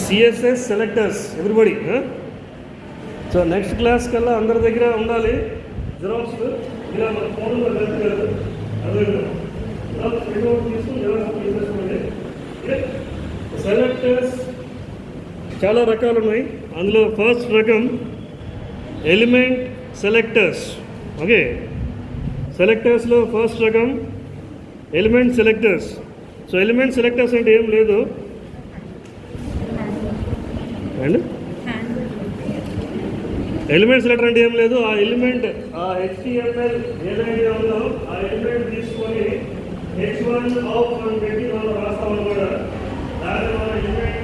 CSS selectors everybody. So next class కల్లా అందరి దగ్గర ఉండాలి జిరాక్స్. ఇలా మన ఫోన్లో జరుగుతుంది అదే తీసుకుని సెలెక్టర్స్ చాలా రకాలు ఉన్నాయి. అందులో ఫస్ట్ రకం ఎలిమెంట్ సెలెక్టర్స్. ఓకే, సెలెక్టర్స్లో ఫస్ట్ రకం element selectors. So element selectors అంటే ఏం లేదు అండ్ ఎలిమెంట్ సెలెక్టర్ అంటే ఏం లేదు, ఆ ఎలిమెంట్ ఆ HTML ఏదైతే ఉందో ఆ ఎలిమెంట్ తీసుకొని H1 ఆఫ్ అని పెట్టి మనం రాస్తాం అనమాట. దాన్ని మనం ఎలిమెంట్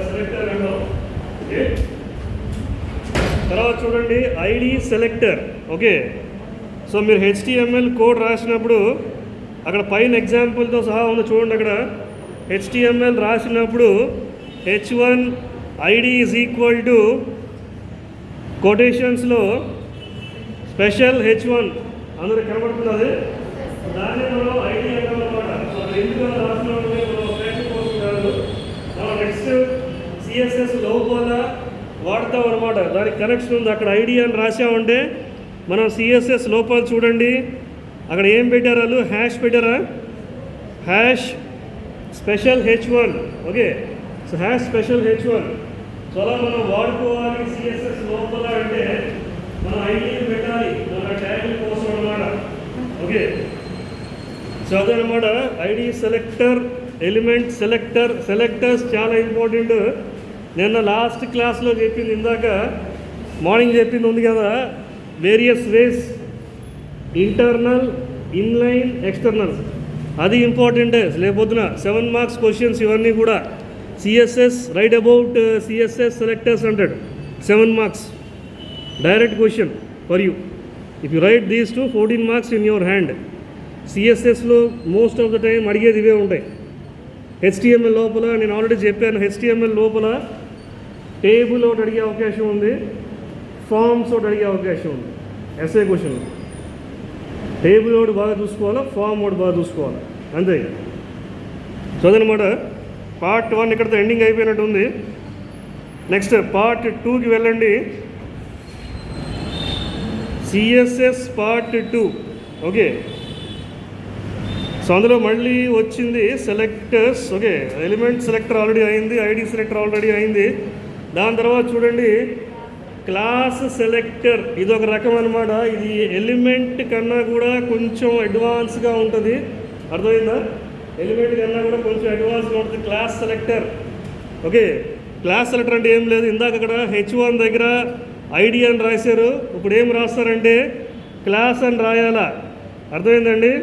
సెలెక్టర్ అంటాం. ఓకే, తర్వాత చూడండి ఐడి సెలెక్టర్. ఓకే, సో మీరు HTML కోడ్ రాసినప్పుడు అక్కడ పైన ఎగ్జాంపుల్తో సహా ఉంది చూడండి. అక్కడ HTML రాసినప్పుడు H1 ID is equal to కొటేషన్స్లో స్పెషల్ H1 అందరూ కనబడుతుంది. అది దాన్ని మనం ఐడి అంటాం అనమాట. సో ఎందుకు రాసినప్పుడు మనం నెక్స్ట్ సిఎస్ఎస్ లోపల వాడతాం అనమాట. దానికి కనెక్షన్ ఉంది. అక్కడ ఐడి అని రాసామంటే మనం సిఎస్ఎస్ లోపల చూడండి అక్కడ ఏం పెట్టారు, వాళ్ళు హ్యాష్ పెట్టారా, hash special H1. Okay, so hash special H1. So అలా మనం వాడుకోవాలి సిఎస్ఎస్ లోపల అంటే మనం ఐడీని పెట్టాలి మన ట్యాగ్ కోసం అనమాట. ఓకే, సో అదనమాట ID selector, element selector. Selectors చాలా ఇంపార్టెంట్. నిన్న లాస్ట్ క్లాస్లో చెప్పింది, ఇందాక మార్నింగ్ చెప్పింది ఉంది కదా, various ways, internal, inline, external. అది ఇంపార్టెంటే. లేకపోతున్నా 7 మార్క్స్ క్వశ్చన్స్ ఇవన్నీ కూడా CSS write about CSS selectors అంటాడు. 7 marks direct question for you. If you write these two 14 marks in your hand. సిఎస్ఎస్లో మోస్ట్ ఆఫ్ ద టైం అడిగేది ఇవే ఉంటాయి. HTML లోపల నేను ఆల్రెడీ చెప్పాను, HTML లోపల టేబుల్ ఒకటి అడిగే అవకాశం ఉంది, ఫామ్స్ ఒకటి అడిగే అవకాశం ఉంది. ఎస్ఏ క్వశ్చన్ టేబుల్ ఒకటి బాగా చూసుకోవాలా, ఫామ్ ఒకటి బాగా చూసుకోవాలి, అంతే. సో అదనమాట పార్ట్ 1 ఇక్కడితో ఎండింగ్ అయిపోయినట్టు ఉంది. నెక్స్ట్ పార్ట్ 2కి వెళ్ళండి, సిఎస్ఎస్ పార్ట్ 2. ఓకే, సో అందులో మళ్ళీ వచ్చింది selectors. Okay, element selector already అయింది, ఐడి సెలెక్టర్ ఆల్రెడీ అయింది. దాని తర్వాత చూడండి క్లాస్ సెలెక్టర్. ఇది ఒక రకం అనమాట. ఇది ఎలిమెంట్ కన్నా కూడా కొంచెం అడ్వాన్స్గా ఉంటుంది. అర్థమైందా? ఎలిమెంట్ కన్నా కూడా కొంచెం అడ్వాన్స్గా ఉంటుంది class selector. Okay, class selector అంటే ఏం లేదు, ఇందాక అక్కడ H1 దగ్గర ఐడి అని రాశారు, ఇప్పుడు ఏం రాస్తారంటే క్లాస్ అని రాయాలా. అర్థమైందండి?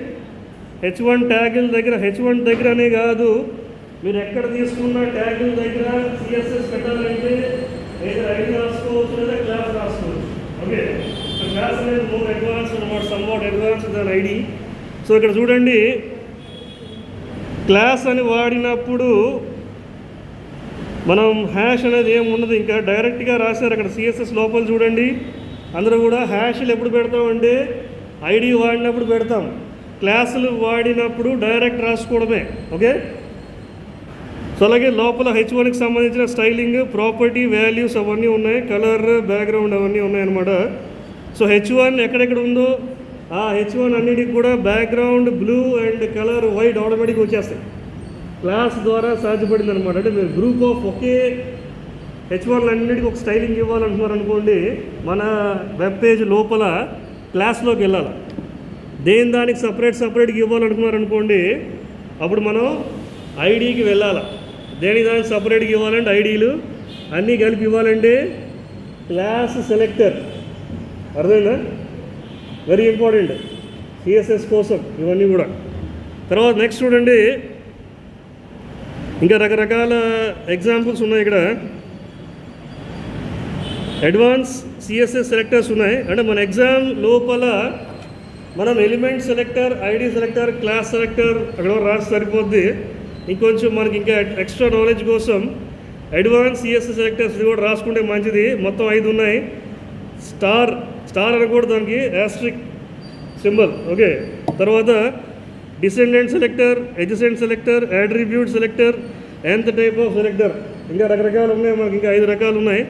H1 ట్యాగుల దగ్గర, H1 దగ్గర అనే కాదు, మీరు ఎక్కడ తీసుకున్న ట్యాగుల దగ్గర సిఎస్ఎస్ పెట్టాలంటే either ఐడి రాసుకోవచ్చు లేదా క్లాస్ రాసుకోవచ్చు. ఓకే, సో క్లాస్ అనేది మోర్ అడ్వాన్స్ అనమాట, సమ్వాట్ అడ్వాన్స్ దాని ఐడి. సో ఇక్కడ చూడండి క్లాస్ అని వాడినప్పుడు మనం హ్యాష్ అనేది ఏమి ఉండదు, ఇంకా డైరెక్ట్గా రాశారు అక్కడ సిఎస్ఎస్ లోపల. చూడండి అందరూ కూడా హ్యాష్లు ఎప్పుడు పెడతామంటే ఐడి వాడినప్పుడు పెడతాం, క్లాసులు వాడినప్పుడు డైరెక్ట్ రాసుకోవడమే. ఓకే, సో అలాగే లోపల H1కి సంబంధించిన స్టైలింగ్, ప్రాపర్టీ, వాల్యూస్ అవన్నీ ఉన్నాయి, కలర్, బ్యాక్గ్రౌండ్ అవన్నీ ఉన్నాయన్నమాట. సో H1 ఎక్కడెక్కడ ఉందో ఆ H1 అన్నిటికి కూడా background blue and colour white ఆటోమేటిక్గా వచ్చేస్తాయి. క్లాస్ ద్వారా సాధ్యపడింది అనమాట. అంటే మీరు గ్రూప్ ఆఫ్ ఒకే H1 అన్నిటికీ ఒక స్టైలింగ్ ఇవ్వాలంటున్నారు అనుకోండి, మన వెబ్ పేజ్ లోపల క్లాస్లోకి వెళ్ళాలి. దేని దానికి సపరేట్గా ఇవ్వాలనుకున్నారు అనుకోండి, అప్పుడు మనం ఐడికి వెళ్ళాలి. దేనికి దానికి సపరేట్గా ఇవ్వాలంటే ఐడీలు అన్నీ కలిపి ఇవ్వాలంటే క్లాస్ సెలెక్టర్. అర్థమైందా? వెరీ ఇంపార్టెంట్ సిఎస్ఎస్ కోసం ఇవన్నీ కూడా. తర్వాత నెక్స్ట్ చూడండి ఇంకా రకరకాల ఎగ్జాంపుల్స్ ఉన్నాయి ఇక్కడ. అడ్వాన్స్ సిఎస్ఎస్ సెలెక్టర్స్ ఉన్నాయి. అంటే మన ఎగ్జామ్ లోపల మనం element selector, ID selector, class selector అక్కడ రాసి సరిపోద్ది. ఇంకొంచెం మనకి ఇంకా ఎక్స్ట్రా నాలెడ్జ్ కోసం అడ్వాన్స్ సిఎస్ఎస్ సెలెక్టర్స్ ఇది కూడా రాసుకుంటే మంచిది. మొత్తం 5 ఉన్నాయి. స్టార్ అని కూడా దానికి యాస్ట్రిక్ సింబల్. ఓకే, తర్వాత descendant selector, adjacent selector, attribute selector, nth type of selector. ఇంకా రకరకాలు ఉన్నాయి, మనకి ఇంకా 5 రకాలు ఉన్నాయి.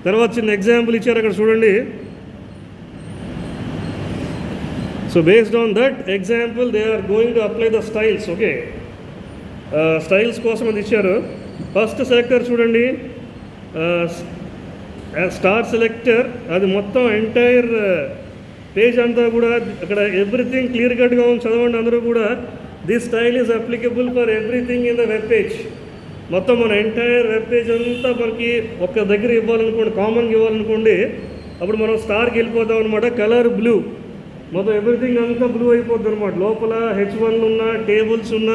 తర్వాత చిన్న ఎగ్జాంపుల్ ఇచ్చారు అక్కడ చూడండి. So based on that example they are going to apply the styles. Okay, styles కోసం అది ఇచ్చారు. ఫస్ట్ సెలెక్టర్ చూడండి, స్టార్ సెలెక్టర్, అది మొత్తం ఎంటైర్ పేజ్ అంతా కూడా అక్కడ ఎవ్రీథింగ్ క్లియర్ కట్గా ఉంది. చదవండి అందరూ కూడా. This style is applicable for everything in the web page. మొత్తం మన ఎంటైర్ వెబ్ పేజ్ అంతా మనకి ఒక దగ్గర ఇవ్వాలనుకోండి, కామన్గా ఇవ్వాలనుకోండి, అప్పుడు మనం స్టార్కి వెళ్ళిపోతాం అనమాట. కలర్ బ్లూ, మొత్తం ఎవ్రీథింగ్ అంతా బ్లూ అయిపోద్ది అనమాట. లోపల H1 ఉన్న టేబుల్స్ ఉన్న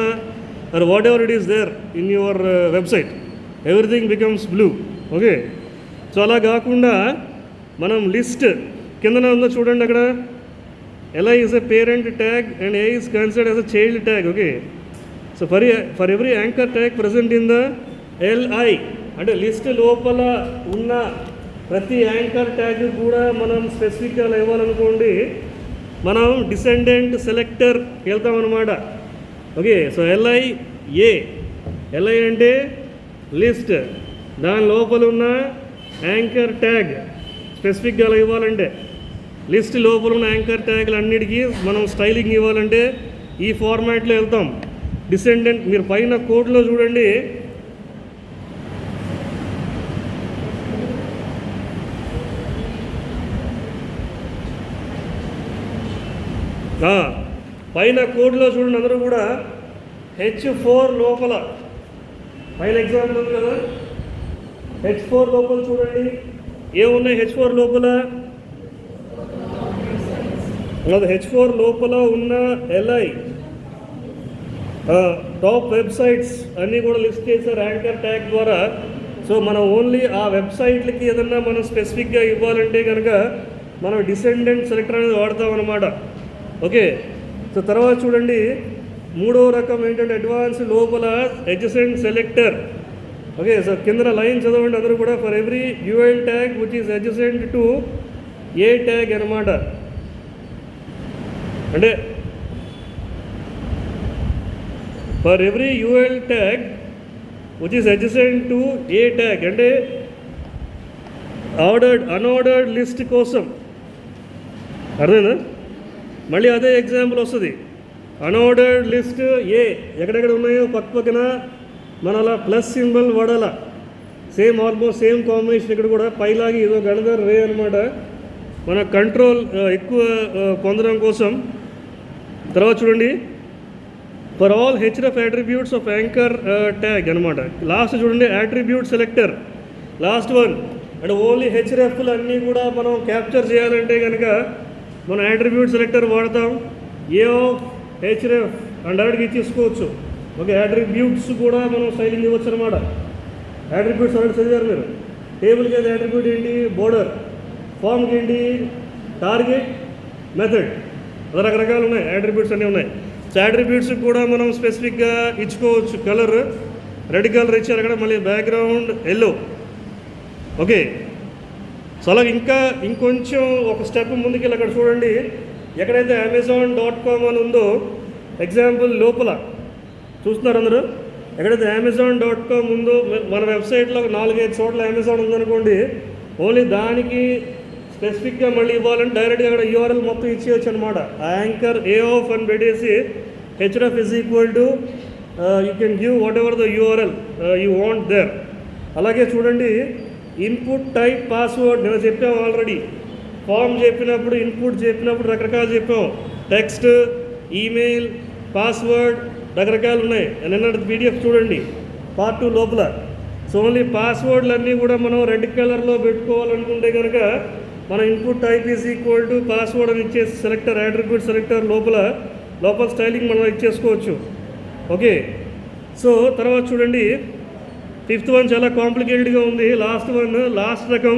or whatever it is there in your website, everything becomes blue. Okay, so అలా కాకుండా మనం లిస్ట్ కిందన ఉందో చూడండి, అక్కడ LI is a parent tag and A is considered as a child tag. Okay, so for every anchor tag present in the LI, అంటే list లోపల ఉన్న ప్రతి యాంకర్ ట్యాగ్ కూడా మనం స్పెసిఫిక్గా ఇవ్వాలనుకోండి, మనం డిసెండెంట్ సెలెక్టర్ వెళ్తామన్నమాట. ఓకే, సో LI అంటే లిస్ట్, దాని లోపల ఉన్న యాంకర్ ట్యాగ్ స్పెసిఫిక్గా అలా ఇవ్వాలంటే, లిస్ట్ లోపల ఉన్న యాంకర్ ట్యాగ్లు అన్నిటికీ మనం స్టైలింగ్ ఇవ్వాలంటే ఈ ఫార్మాట్లో వెళ్తాం. డిసెండెంట్, మీరు పైన కోడ్లో చూడండి, పైన కోడ్లో చూడండి అందరూ కూడా. H4 లోపల పైన ఎగ్జాంపుల్ ఉంది కదా, H4 లోపల చూడండి ఏమున్నాయి. H4 లోపల H4 లోపల ఉన్న LI టాప్ వెబ్సైట్స్ అన్నీ కూడా లిస్ట్ చేశారు యాంకర్ ట్యాగ్ ద్వారా. సో మనం ఓన్లీ ఆ వెబ్సైట్లకి ఏదన్నా మనం స్పెసిఫిక్గా ఇవ్వాలంటే కనుక మనం డిసెండెంట్ సెలెక్టర్ అనేది వాడతాం అన్నమాట. ఓకే, సో తర్వాత చూడండి, మూడో రకం ఏంటంటే అడ్వాన్స్ లోపల అడ్జసెంట్ సెలెక్టర్. ఓకే, సో కింద లైన్ చదవండి అందరూ కూడా. For every URL tag which is adjacent to A tag అనమాట. అంటే for every URL tag which is adjacent to A tag, అంటే అన్ఆర్డర్డ్ లిస్ట్ కోసం. అర్థమైందా? మళ్ళీ అదే ఎగ్జాంపుల్ వస్తుంది. అన్ఆర్డర్డ్ లిస్ట్ ఎక్కడెక్కడ ఉన్నాయో పక్కన మన అలా ప్లస్ సింబల్ వాడాల. సేమ్ ఆల్మోస్ట్ సేమ్ కాంబినేషన్ ఇక్కడ కూడా. పైలాగి ఇదో గణదర్ రే అనమాట, మన కంట్రోల్ ఎక్కువ పొందడం కోసం. తర్వాత చూడండి, for all href attributes of anchor tag అనమాట. లాస్ట్ చూడండి, అట్రిబ్యూట్ సెలెక్టర్ లాస్ట్ వన్. అంటే ఓన్లీ hrefలు అన్నీ కూడా మనం క్యాప్చర్ చేయాలంటే కనుక మనం అట్రిబ్యూట్ సెలెక్టర్ వాడతాం. href అని డైరెక్ట్గా ఇచ్చేసుకోవచ్చు. ఓకే, అట్రిబ్యూట్స్ కూడా మనం స్టైలింగ్ ఇవ్వచ్చు అనమాట. అట్రిబ్యూట్స్ ఆల్రెడీ చదివారు మీరు. టేబుల్కి అయితే అట్రిబ్యూట్ ఏంటి, బోర్డర్. ఫామ్కి ఏంటి, టార్గెట్, మెథడ్. అది రకరకాలు ఉన్నాయి, అట్రిబ్యూట్స్ అన్నీ ఉన్నాయి. సో అట్రిబ్యూట్స్ కూడా మనం స్పెసిఫిక్గా ఇచ్చుకోవచ్చు. కలర్ రెడ్ కలర్ ఇచ్చారు అక్కడ, మళ్ళీ బ్యాక్గ్రౌండ్ ఎల్లో. ఓకే, సో అలాగే ఇంకొంచెం ఒక స్టెప్ ముందుకెళ్ళి అక్కడ చూడండి, ఎక్కడైతే Amazon.com అని ఉందో ఎగ్జాంపుల్ లోపల చూస్తున్నారు అందరూ. ఎక్కడైతే Amazon.com ఉందో మన వెబ్సైట్లో 4-5 చోట్ల అమెజాన్ ఉందనుకోండి, ఓన్లీ దానికి స్పెసిఫిక్గా మళ్ళీ ఇవ్వాలంటే డైరెక్ట్గా అక్కడ URL మొత్తం ఇచ్చేయచ్చు అనమాట. యాంకర్ AOF అని పెట్టేసి href is equal to you can give whatever the URL you want there. అలాగే చూడండి, ఇన్పుట్ టైప్ పాస్వర్డ్ నేను చెప్పాము ఆల్రెడీ. ఫామ్ చెప్పినప్పుడు, ఇన్పుట్ చెప్పినప్పుడు రకరకాలు చెప్పాం. టెక్స్ట్, ఈమెయిల్, పాస్వర్డ్ రకరకాలు ఉన్నాయి. నిన్నటి PDF చూడండి పార్ట్ 2 లోపల. సో ఓన్లీ పాస్వర్డ్లు అన్నీ కూడా మనం రెడ్ కలర్లో పెట్టుకోవాలనుకుంటే కనుక మన input type is equal to password అని ఇచ్చేసి సెలెక్టర్, అట్రిబ్యూట్ సెలెక్టర్ లోపల స్టైలింగ్ మనం ఇచ్చేసుకోవచ్చు. ఓకే, సో తర్వాత చూడండి, 5th వన్ చాలా కాంప్లికేటెడ్గా ఉంది. లాస్ట్ రకం,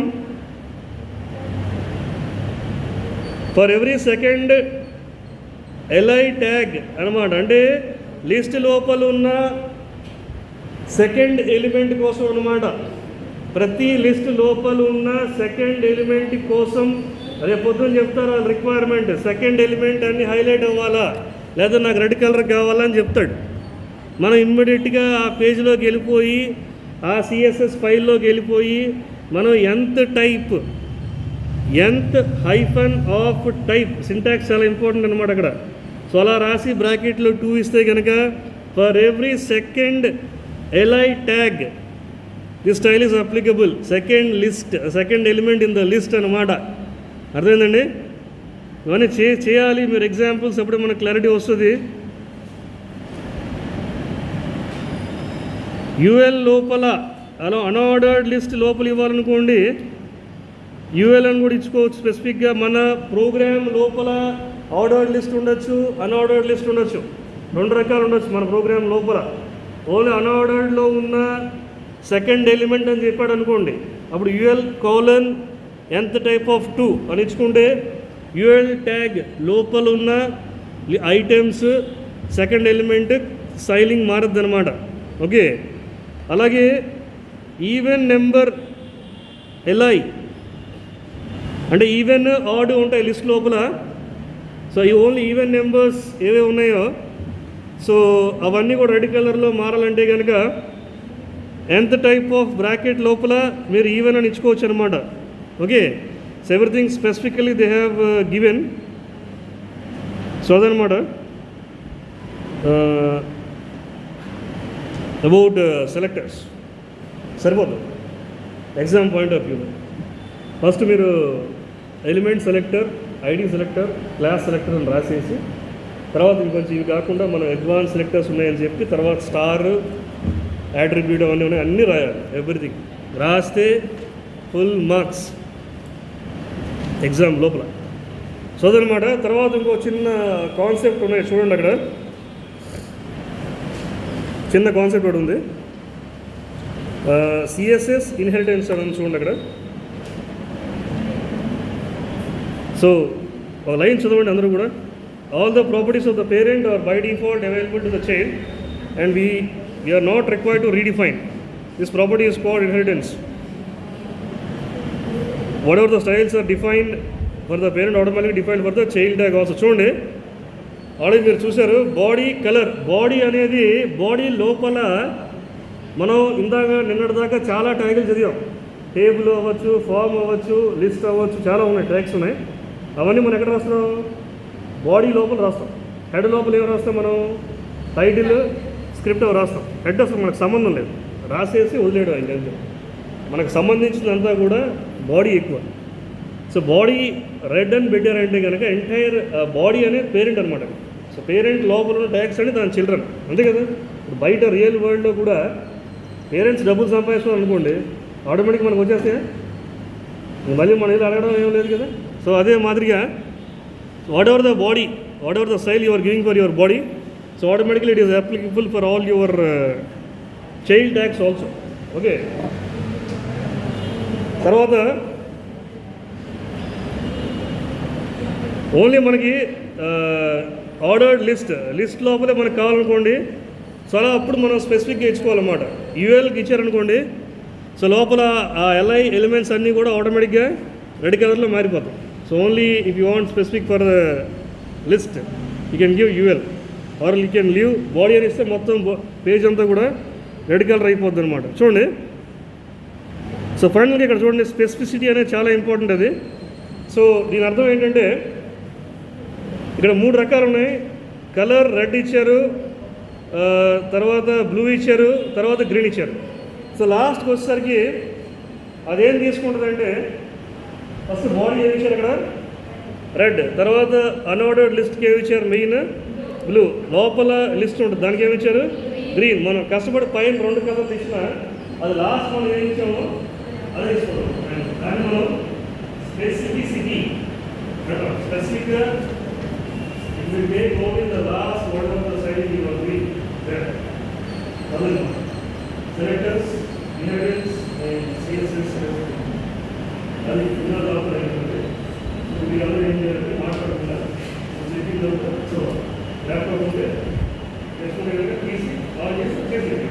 for every second LI tag అనమాట. అంటే లిస్ట్ లోపల ఉన్న సెకండ్ ఎలిమెంట్ కోసం అనమాట. ప్రతి లిస్ట్ లోపల ఉన్న సెకండ్ ఎలిమెంట్ కోసం రేపు పొద్దున్న చెప్తారు వాళ్ళ రిక్వైర్మెంట్. సెకండ్ ఎలిమెంట్ అన్ని హైలైట్ అవ్వాలా, లేదా నాకు రెడ్ కలర్ కావాలా అని చెప్తాడు. మనం ఇమ్మీడియట్గా ఆ పేజ్లోకి వెళ్ళిపోయి ఆ సిఎస్ఎస్ ఫైల్లోకి వెళ్ళిపోయి మనం nth hyphen of type syntax చాలా ఇంపార్టెంట్ అనమాట అక్కడ. సో అలా రాసి బ్రాకెట్లో 2 ఇస్తే కనుక for every second li tag the style is applicable second element in the list అనమాట. అర్థమైందండి? ఇవన్నీ చేయాలి మీరు. ఎగ్జాంపుల్స్ అప్పుడే మనకు క్లారిటీ వస్తుంది. యూఎల్ లోపల అలా అన్ఆర్డర్డ్ లిస్ట్ లోపల ఇవ్వాలనుకోండి, యూఎల్ అని కూడా ఇచ్చుకోవచ్చు. స్పెసిఫిక్గా మన ప్రోగ్రామ్ లోపల ఆర్డర్డ్ లిస్ట్ ఉండొచ్చు, అన్ఆర్డర్డ్ లిస్ట్ ఉండొచ్చు. 2 రకాలు ఉండొచ్చు మన ప్రోగ్రామ్ లోపల. ఓన్లీ అన్ఆర్డర్డ్లో ఉన్న సెకండ్ ఎలిమెంట్ అని చెప్పాడు అనుకోండి, అప్పుడు UL colon nth type of 2 అని ఇచ్చుకుంటే యూఎల్ ట్యాగ్ లోపల ఉన్న ఐటమ్స్ సెకండ్ ఎలిమెంట్ స్టైలింగ్ మారద్దు అనమాట. ఓకే, అలాగే ఈవెన్ నెంబర్ li అంటే ఈవెన్ ఆడ్ ఉంటాయి లిస్ట్ లోపల. సో ఈ ఓన్లీ ఈవెన్ నెంబర్స్ ఏవే ఉన్నాయో సో అవన్నీ కూడా రెడ్ కలర్లో మారాలంటే కనుక nth టైప్ ఆఫ్ బ్రాకెట్ లోపల మీరు ఈవెన్ అని ఇచ్చుకోవచ్చు అనమాట. Okay, so everything specifically they have given. So అదనమాట అబౌట్ సెలెక్టర్స్. సరిపోతుంది ఎగ్జామ్ పాయింట్ ఆఫ్ వ్యూలో. ఫస్ట్ మీరు element selector, ID selector, class selector అని రాసేసి తర్వాత ఇంకొంచెం ఇవి కాకుండా మనం అడ్వాన్స్ సెలెక్టర్స్ ఉన్నాయని చెప్పి తర్వాత స్టార్, యాట్రిబ్యూట్ అవన్నీ ఉన్నాయి, అన్నీ రాయాలి. ఎవ్రీథింగ్ రాస్తే ఫుల్ మార్క్స్ ఎగ్జామ్ లోపల. సో అదనమాట. తర్వాత ఇంకో చిన్న కాన్సెప్ట్ ఉన్నాయి చూడండి, అక్కడ చిన్న కాన్సెప్ట్ ఒకటి ఉంది. సిఎస్ఎస్ ఇన్హెరిటెన్స్ అని చూడండి అక్కడ. సో ఒక లైన్ చదవండి అందరూ కూడా. All the properties of the parent are by default available to the child and we are not required to redefine. This property is called inheritance. Whatever the styles are defined for the parent automatically defined for the child tag also. చూడండి already మీరు చూశారు body colour. Body అనేది body లోపల మనం ఇందాక నిన్నటిదాకా చాలా ట్యాగులు చదివాం. టేబుల్ అవ్వచ్చు, ఫామ్ అవ్వచ్చు, లిస్ట్ అవ్వచ్చు, చాలా ఉన్నాయి, ట్యాగ్స్ ఉన్నాయి. అవన్నీ మనం ఎక్కడ రాస్తున్నాం? బాడీ లోపల రాస్తాం. హెడ్ లోపల ఏం రాస్తాం మనం? టైటిల్, స్క్రిప్ట్ అవి రాస్తాం. హెడ్ అసలు మనకు సంబంధం లేదు, రాసేసి వదిలేయడం ఇంకంతే. మనకు సంబంధించినంతా కూడా బాడీ ఎక్కువ. సో బాడీ రెడ్ అని పెట్టారంటే కనుక ఎంటైర్ బాడీ అనేది పేరెంట్ అనమాట. సో పేరెంట్ లోపల ఉన్న ట్యాగ్స్ అంటే దాని చిల్డ్రన్, అంతే కదా. ఇప్పుడు బయట రియల్ వరల్డ్లో కూడా పేరెంట్స్ డబ్బులు సంపాదిస్తాం అనుకోండి, ఆటోమేటిక్ మనకు వచ్చేస్తే మళ్ళీ మన ఏదో అడగడం ఏం లేదు కదా. సో అదే మాదిరిగా whatever the style you are giving for your body, so automatically it is applicable for all your child tags also. Okay, తర్వాత ఓన్లీ మనకి ఆర్డర్డ్ లిస్ట్ లోపలే మనకు కావాలనుకోండి. సో అలా అప్పుడు మనం స్పెసిఫిక్గా ఇచ్చుకోవాలన్నమాట. యూఎల్కి ఇచ్చారనుకోండి, సో లోపల ఆ ఎల్ఐ ఎలిమెంట్స్ అన్నీ కూడా ఆటోమేటిక్గా రెడ్ కలర్లో మారిపోతాయి. So only if you want specific for list you can give UL or you can leave body అని ఇస్తే మొత్తం పేజ్ అంతా కూడా రెడ్ కలర్ అయిపోద్ది అనమాట. చూడండి, సో ఫైనల్గా ఇక్కడ చూడండి స్పెసిఫిసిటీ అనేది చాలా ఇంపార్టెంట్ అది. సో దీని అర్థం ఏంటంటే ఇక్కడ 3 రకాలు ఉన్నాయి. కలర్ రెడ్ ఇచ్చారు, తర్వాత బ్లూ ఇచ్చారు, తర్వాత గ్రీన్ ఇచ్చారు. సో లాస్ట్కి వచ్చేసరికి అదేం తీసుకుంటుందంటే ఫస్ట్ బాడీ ఏమి ఇచ్చారు అక్కడ రెడ్, తర్వాత అన్ఆర్డర్డ్ లిస్ట్కి ఏమి ఇచ్చారు మెయిన్ బ్లూ, లోపల లిస్ట్ ఉంటుంది దానికి ఏమి ఇచ్చారు గ్రీన్. మనం కష్టపడి పైన 2 కలర్లు ఇచ్చినా అది లాస్ట్ మనం ఏమి ఇచ్చామో అదే ఇస్తున్నాం. దాన్ని మనం స్పెసిఫిక్గా if we take only the last word of the styling you agree there. Other selectors, inheritance and CSS అది పునః రావాలి. సో మీ అందరూ ఏం చేయాలంటే మాట్లాడుతున్నారు సో ల్యాప్టాప్ ఉంటే తీసుకునే తీసి ఆన్ చేసి చేసేది.